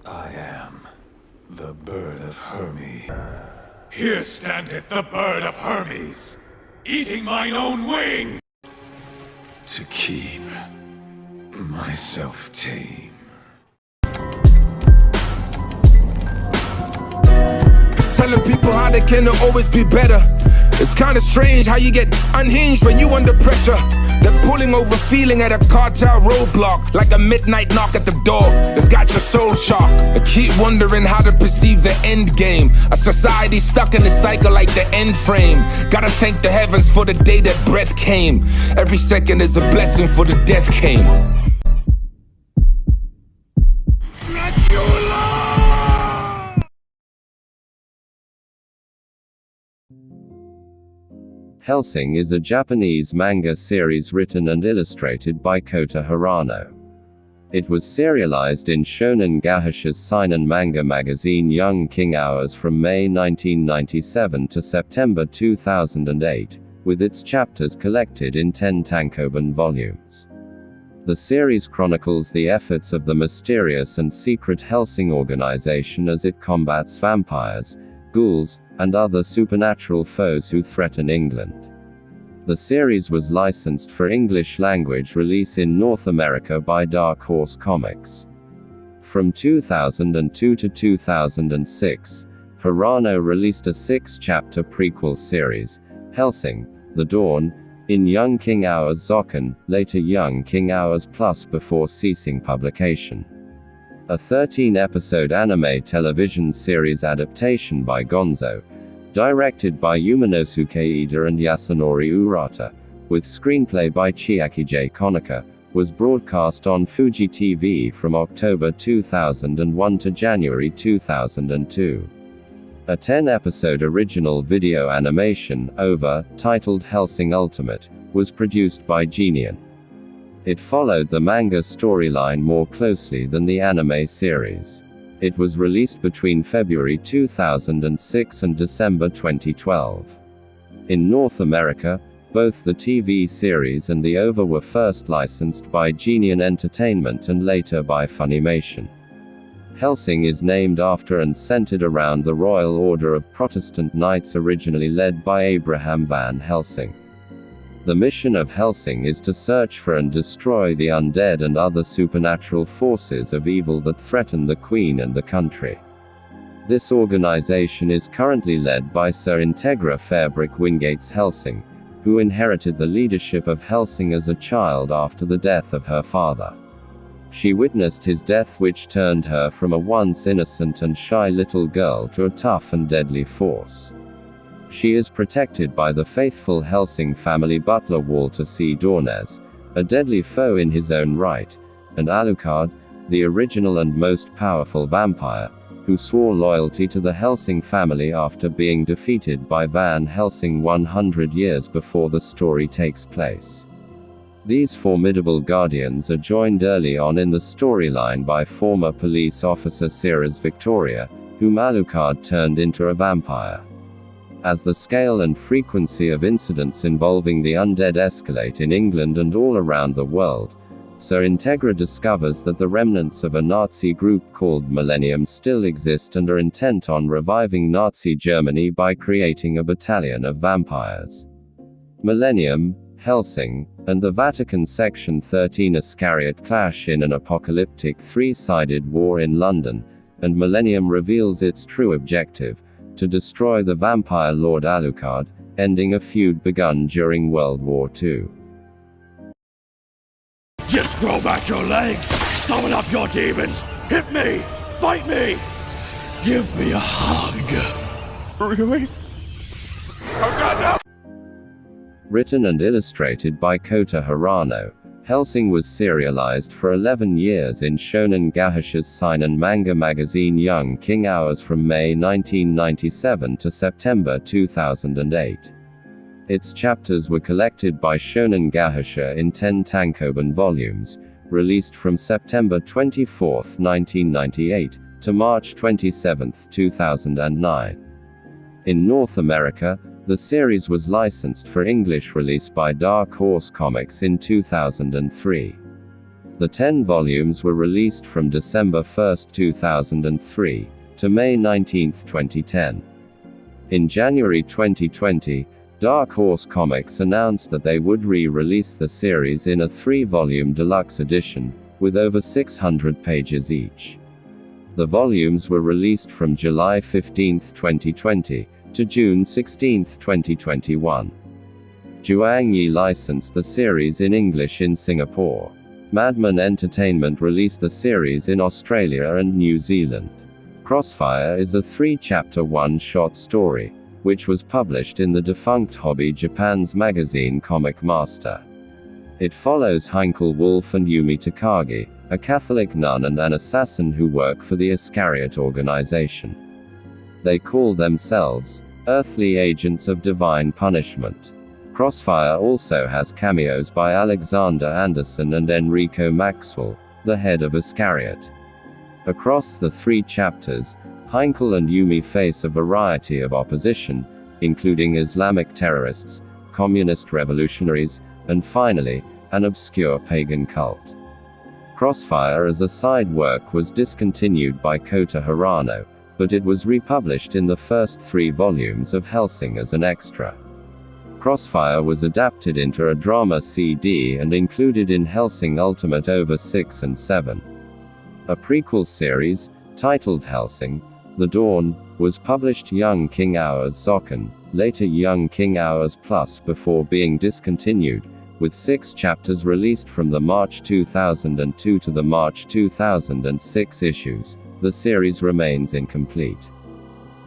I am the bird of Hermes. Here standeth the bird of Hermes, eating mine own wings, to keep myself tame. Telling people how they can always be better. It's kinda strange how you get unhinged when you under pressure. They're pulling over feeling at a cartel roadblock, like a midnight knock at the door that's got your soul shocked. I keep wondering how to perceive the end game. A society stuck in a cycle like the end frame. Gotta thank the heavens for the day that breath came. Every second is a blessing for the death came. Hellsing is a Japanese manga series written and illustrated by Kota Hirano. It was serialized in Shonen Gahosha's seinen manga magazine Young King Hours from May 1997 to September 2008, with its chapters collected in 10 tankobon volumes. The series chronicles the efforts of the mysterious and secret Hellsing organization as it combats vampires, ghouls, and other supernatural foes who threaten England. The series was licensed for English-language release in North America by Dark Horse Comics. From 2002 to 2006, Hirano released a 6-chapter prequel series, Hellsing: The Dawn, in Young King Hours Zokan, later Young King Hours Plus, before ceasing publication. A 13-episode anime television series adaptation by Gonzo, directed by Yumanosuke Ida and Yasunori Urata, with screenplay by Chiaki J. Konica, was broadcast on Fuji TV from October 2001 to January 2002. A 10-episode original video animation, OVA, titled Hellsing Ultimate, was produced by Genion. It followed the manga storyline more closely than the anime series. It was released between February 2006 and December 2012. In North America, both the TV series and the OVA were first licensed by Genion Entertainment and later by Funimation. Hellsing is named after and centered around the Royal Order of Protestant Knights originally led by Abraham van Helsing. The mission of Hellsing is to search for and destroy the undead and other supernatural forces of evil that threaten the Queen and the country. This organization is currently led by Sir Integra Fairbrick Wingates Hellsing, who inherited the leadership of Hellsing as a child after the death of her father. She witnessed his death, which turned her from a once innocent and shy little girl to a tough and deadly force. She is protected by the faithful Hellsing family butler Walter C. Dornez, a deadly foe in his own right, and Alucard, the original and most powerful vampire, who swore loyalty to the Hellsing family after being defeated by Van Helsing 100 years before the story takes place. These formidable guardians are joined early on in the storyline by former police officer Ceres Victoria, whom Alucard turned into a vampire. As the scale and frequency of incidents involving the undead escalate in England and all around the world, Sir Integra discovers that the remnants of a Nazi group called Millennium still exist and are intent on reviving Nazi Germany by creating a battalion of vampires. Millennium, Hellsing, and the Vatican Section 13 Iscariot clash in an apocalyptic three-sided war in London, and Millennium reveals its true objective: to destroy the vampire Lord Alucard, ending a feud begun during World War II. Just grow back your legs, summon up your demons, hit me, fight me, give me a hug. Really? Oh God, no! Written and illustrated by Kota Hirano, Hellsing was serialized for 11 years in Shonen Gahosha's seinen manga magazine Young King Hours from May 1997 to September 2008. Its chapters were collected by Shonen Gahosha in 10 tankobon volumes, released from September 24, 1998, to March 27, 2009. In North America, the series was licensed for English release by Dark Horse Comics in 2003. The 10 volumes were released from December 1, 2003, to May 19, 2010. In January 2020, Dark Horse Comics announced that they would re-release the series in a 3-volume deluxe edition, with over 600 pages each. The volumes were released from July 15, 2020, to June 16, 2021. Zhuang Yi licensed the series in English in Singapore. Madman Entertainment released the series in Australia and New Zealand. Crossfire is a 3-chapter one-shot story, which was published in the defunct Hobby Japan's magazine Comic Master. It follows Heinkel Wolf and Yumi Takagi, a Catholic nun and an assassin who work for the Iscariot organization. They call themselves Earthly Agents of Divine Punishment. Crossfire also has cameos by Alexander Anderson and Enrico Maxwell, the head of Iscariot. Across the 3 chapters, Heinkel and Yumi face a variety of opposition, including Islamic terrorists, communist revolutionaries, and finally, an obscure pagan cult. Crossfire as a side work was discontinued by Kota Hirano, but it was republished in the first 3 volumes of Hellsing as an extra. Crossfire was adapted into a drama CD and included in Hellsing Ultimate Over 6 and 7. A prequel series, titled Hellsing: The Dawn, was published Young King Hours Zokken, later Young King Hours Plus, before being discontinued, with 6 chapters released from the March 2002 to the March 2006 issues. The series remains incomplete.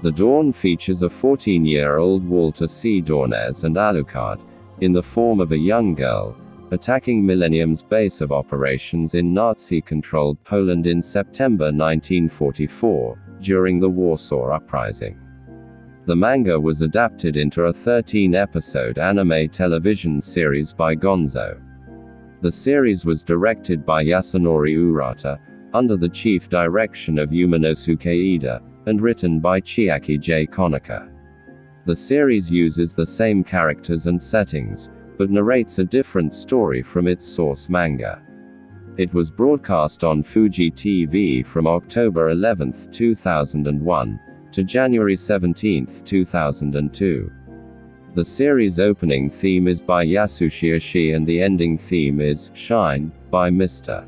The Dawn features a 14-year-old Walter C. Dornez and Alucard, in the form of a young girl, attacking Millennium's base of operations in Nazi-controlled Poland in September 1944, during the Warsaw Uprising. The manga was adapted into a 13-episode anime television series by Gonzo. The series was directed by Yasunori Urata, under the chief direction of Yumanosuke Ida, and written by Chiaki J. Konaka. The series uses the same characters and settings, but narrates a different story from its source manga. It was broadcast on Fuji TV from October 11, 2001, to January 17, 2002. The series' opening theme is by Yasushi Ishii and the ending theme is Shine, by Mr.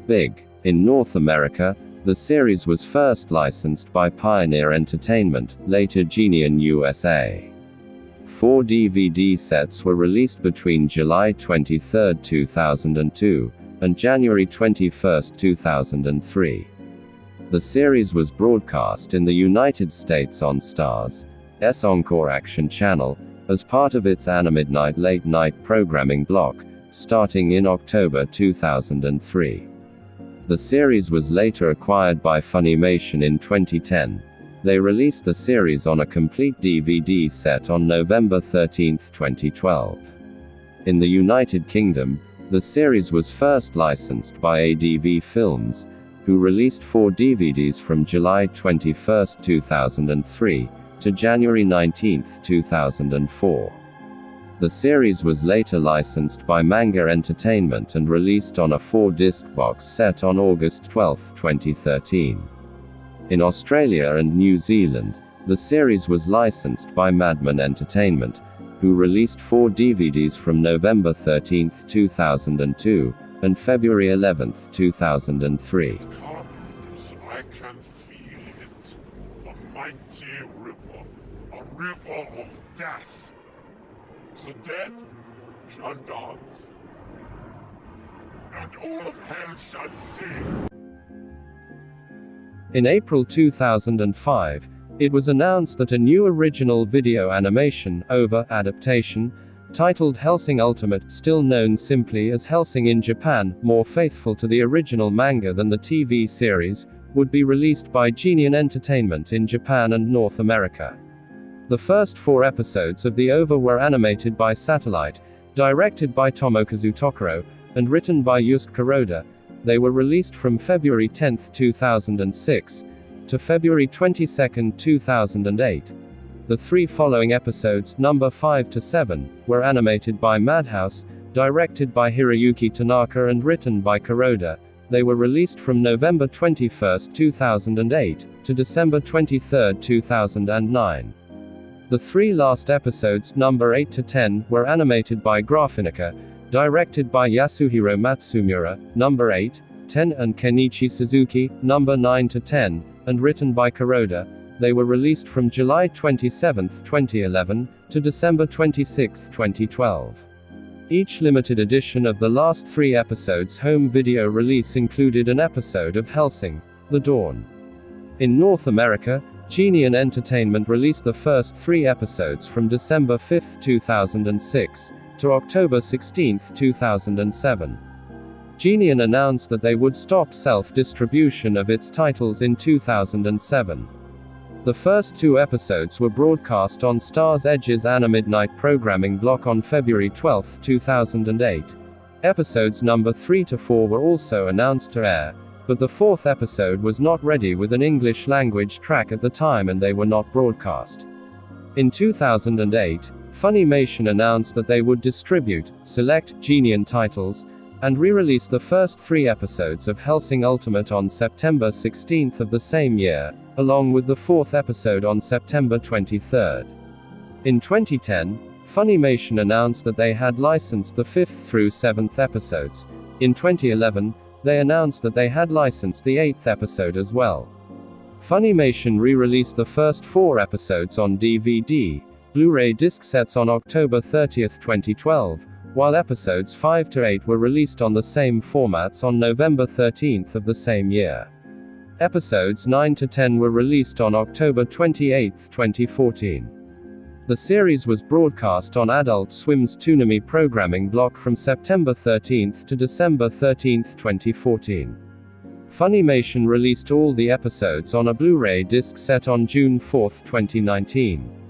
Big. In North America, the series was first licensed by Pioneer Entertainment, later Geneon USA. 4 DVD sets were released between July 23, 2002, and January 21, 2003. The series was broadcast in the United States on Starz' Encore Action Channel, as part of its Animidnight late-night programming block, starting in October 2003. The series was later acquired by Funimation in 2010. They released the series on a complete DVD set on November 13, 2012. In the United Kingdom, the series was first licensed by ADV Films, who released 4 DVDs from July 21, 2003, to January 19, 2004. The series was later licensed by Manga Entertainment and released on a 4-disc box set on August 12, 2013. In Australia and New Zealand, the series was licensed by Madman Entertainment, who released 4 DVDs from November 13, 2002, and February 11, 2003. Comes, I can feel it. A mighty river, a river of death. The dead shall dance, and all of hell shall sing. In April 2005, it was announced that a new original video animation, OVA, adaptation, titled Hellsing Ultimate, still known simply as Hellsing in Japan, more faithful to the original manga than the TV series, would be released by Geneon Entertainment in Japan and North America. The first 4 episodes of the OVA were animated by Satellite, directed by Tomokazu Tokoro, and written by Yusuke Kuroda. They were released from February 10, 2006, to February 22, 2008. The 3 following episodes, number 5 to 7, were animated by Madhouse, directed by Hiroyuki Tanaka and written by Kuroda. They were released from November 21, 2008, to December 23, 2009. The three last episodes, number 8 to 10, were animated by Graphinica, directed by Yasuhiro Matsumura, number 8, 10, and Kenichi Suzuki, number 9 to 10, and written by Kuroda. They were released from July 27, 2011, to December 26, 2012. Each limited edition of the last three episodes' home video release included an episode of Hellsing: The Dawn. In North America, Genion Entertainment released the first three episodes from December 5, 2006, to October 16, 2007. Genion announced that they would stop self-distribution of its titles in 2007. The first two episodes were broadcast on Star's Edge's Midnight programming block on February 12, 2008. Episodes number 3 to 4 were also announced to air, but the fourth episode was not ready with an English language track at the time and they were not broadcast. In 2008, Funimation announced that they would distribute select Genion titles and re-release the first three episodes of Hellsing Ultimate on September 16 of the same year, along with the fourth episode on September 23. In 2010, Funimation announced that they had licensed the 5th through 7th episodes. In 2011, they announced that they had licensed the 8th episode as well. Funimation re-released the first 4 episodes on DVD, Blu-ray disc sets on October 30, 2012, while episodes 5 to 8 were released on the same formats on November 13 of the same year. Episodes 9 to 10 were released on October 28, 2014. The series was broadcast on Adult Swim's Toonami programming block from September 13 to December 13, 2014. Funimation released all the episodes on a Blu-ray disc set on June 4, 2019.